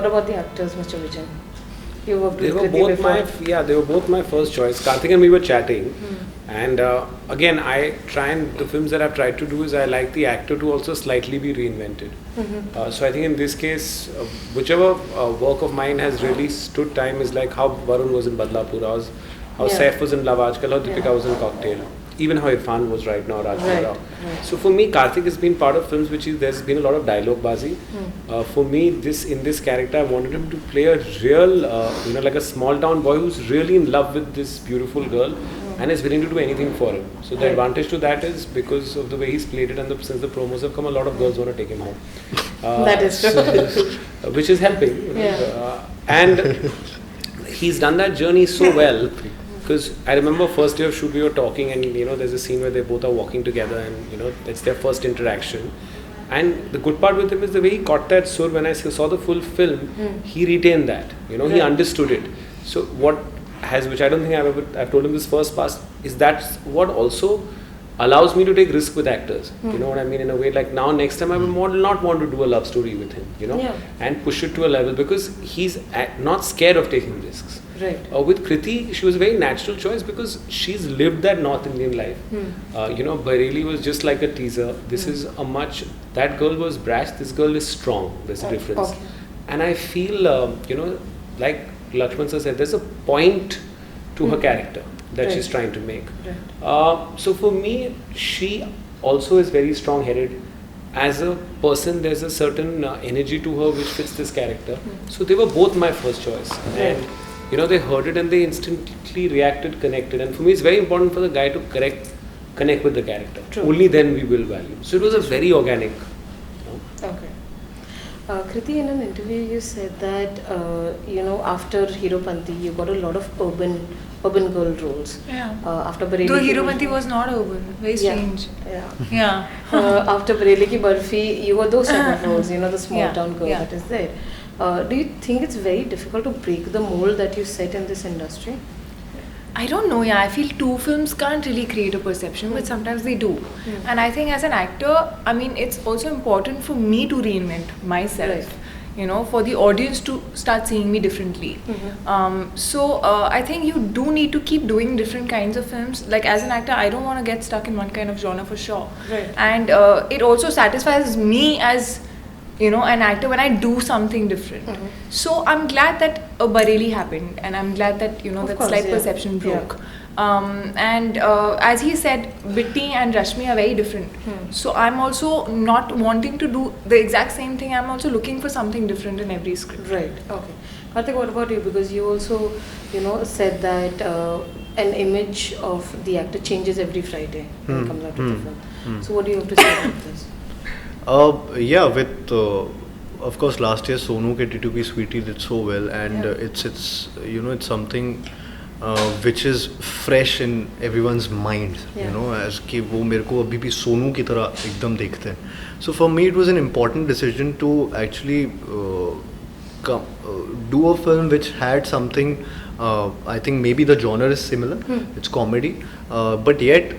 What about the actors, Mr. Vijan? You worked They with were Kriti both before. they were both my first choice. Kartik and we were chatting, and again, I try and the films that I've tried to do is I like the actor to also slightly be reinvented. So I think in this case, whichever work of mine has really stood time is like how Varun was in Badlapur, how Saif was in Love Aajkal, how Deepika was in Cocktail. Even how Irfan was right now, Rajpal Rao. So for me, Kartik has been part of films which is there's been a lot of dialogue bazi. For me, in this character, I wanted him to play a real, like a small town boy who's really in love with this beautiful girl and is willing to do anything for him. So the advantage to that is because of the way he's played it and since the promos have come, a lot of girls want to take him home. That is true. Which is helping. And he's done that journey so well. Because I remember first day of shoot we were talking and there's a scene where they both are walking together and that's their first interaction. And the good part with him is the way he caught that sur. When I saw the full film, he retained that. He understood it. So which I don't think I've told him this first pass, is that what also allows me to take risk with actors. You know what I mean? In a way, like now next time I will not want to do a love story with him, and push it to a level because he's not scared of taking risks. Right. With Kriti, she was a very natural choice because she's lived that North Indian life. Bareilly was just like a teaser. This is that girl was brash, this girl is strong. There's a difference. Okay. And I feel, like Laxman sir said, there's a point to her character that she's trying to make. Right. So for me, she also is very strong-headed. As a person, there's a certain energy to her which fits this character. So they were both my first choice. Right. And they heard it and they instantly reacted, connected. And for me, it's very important for the guy to connect with the character. True. Only then we will value. So it was a very organic. Okay. Kriti, in an interview, you said that after Hero Panti, you got a lot of urban girl roles. Yeah. After Bareilly. Though Hero Panti was not urban, very strange. Yeah. After Bareilly Ki Barfi, you got those type of roles. The small town girl that is there. Do you think it's very difficult to break the mold that you set in this industry? I don't know, I feel two films can't really create a perception, but sometimes they do. And I think as an actor, it's also important for me to reinvent myself, for the audience to start seeing me differently. So I think you do need to keep doing different kinds of films. Like as an actor, I don't want to get stuck in one kind of genre for sure. Right. And it also satisfies me as an actor when I do something different. So I'm glad that Bareilly happened, and I'm glad that that slight perception broke. And as he said, Bitti and Rashmi are very different. So I'm also not wanting to do the exact same thing. I'm also looking for something different in every script. Right. Okay. Kartik, what about you? Because you also said that an image of the actor changes every Friday when it comes out of the film. So what do you have to say about this? With of course last year Sonu ke T2P Sweetie did so well, and it's something which is fresh in everyone's mind, as कि वो मेरे को अभी भी सोनू की तरह एकदम देखते हैं. So for me it was an important decision to actually do a film which had something. I think maybe the genre is similar. It's comedy, but yet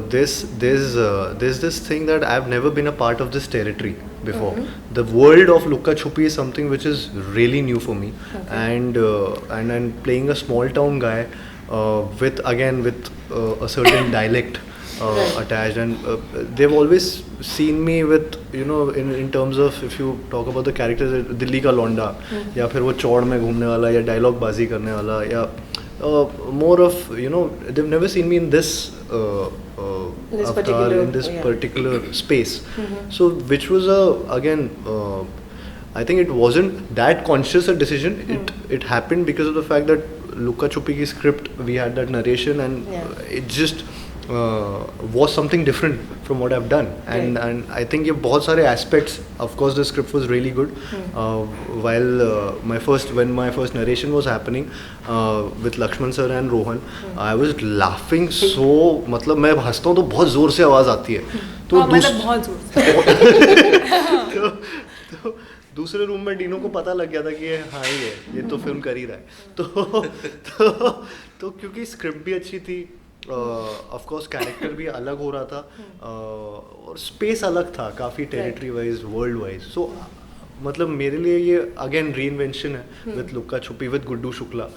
there's this thing that I've never been a part of this territory before. The world of Luka Chuppi is something which is really new for me, and playing a small town guy with a certain dialect attached, and they've always seen me with in terms of, if you talk about the characters, Delhi का लौंडा या फिर वो चौड़ में घूमने वाला या dialogue बाजी करने वाला या more of they've never seen me in this particular space. So which was I think it wasn't that conscious a decision. It happened because of the fact that Luka Chuppi ki script, we had that narration, and it just was something different from what I've done, and I think ये बहुत सारे aspects. Of course, the script was really good. While when my first narration was happening with Laxman sir and Rohan, I was laughing so, मतलब मैं हंसता हूँ तो बहुत जोर से आवाज आती है. तो बहुत जोर से. तो दूसरे रूम में डीनो को पता लग गया था कि हाँ ये तो फिल्म कर ही रहा है. तो क्योंकि स्क्रिप्ट भी अच्छी थी, ऑफ कोर्स कैरेक्टर भी अलग हो रहा था, और स्पेस अलग था काफ़ी टेरिटरी वाइज, वर्ल्ड वाइज. सो मतलब मेरे लिए ये अगेन रीइन्वेंशन है विद लुका छुपी with Guddu Shukla.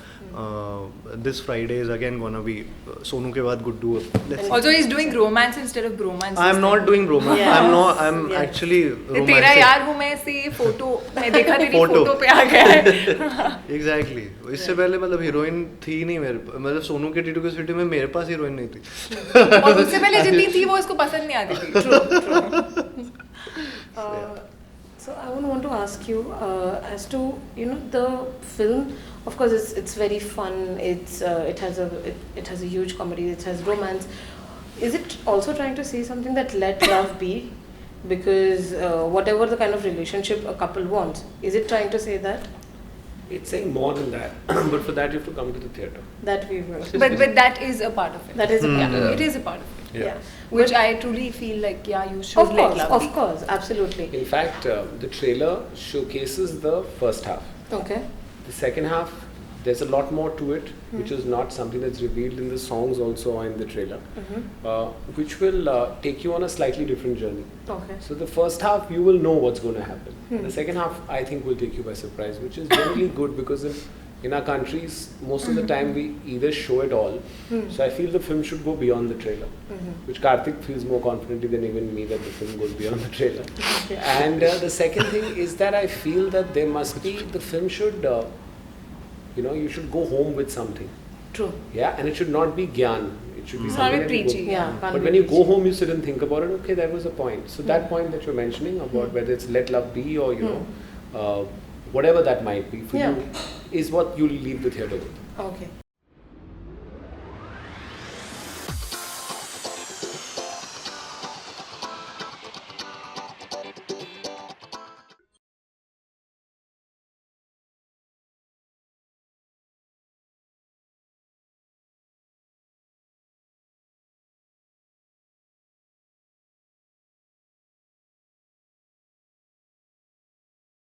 This Friday is again gonna be Sonu के बाद Guddu. Also, he's doing romance instead of bromance. I'm not doing romance. Yeah. I'm Yeah. actually romantic. तेरा यार हूँ मैं से फोटो मैं देखा तेरी Photo. फोटो पे आ गया है. Exactly. इससे पहले मतलब हीरोइन थी नहीं मेरे, मतलब सोनू के टीटू के सिटी में मेरे पास हीरोइन नहीं थी. और उससे पहले जितनी थी वो इसको पसंद नहीं आती थी. So I would want to ask you as to the film. Of course, it's very fun. It has a huge comedy. It has romance. Is it also trying to say something that let love be? Because whatever the kind of relationship a couple wants, is it trying to say that? It's saying more than that, but for that you have to come to the theatre. That we will. But that is a part of it. That is a part of Yeah, it. it is a part of it. Yeah. Which I truly feel like you should let love Of be. course, absolutely. In fact, the trailer showcases the first half. Okay. The second half, there's a lot more to it, which is not something that's revealed in the songs also or in the trailer, which will take you on a slightly different journey. Okay. So the first half, you will know what's going to happen. The second half, I think, will take you by surprise, which is generally good because in our countries, most of the time we either show it all. So I feel the film should go beyond the trailer, which Kartik feels more confidently than even me that the film goes beyond the trailer. And the second thing is that I feel that there must be, the film should, you should go home with something. True. Yeah, and it should not be gyan. It should be It's something not be that you go- preachy. Yeah. can't But be when you go preachy. home, you sit and think about it. Okay, that was a point. So that point that you're mentioning about whether it's let love be or whatever that might be for Yeah. you, is what you'll leave the theatre with. Okay.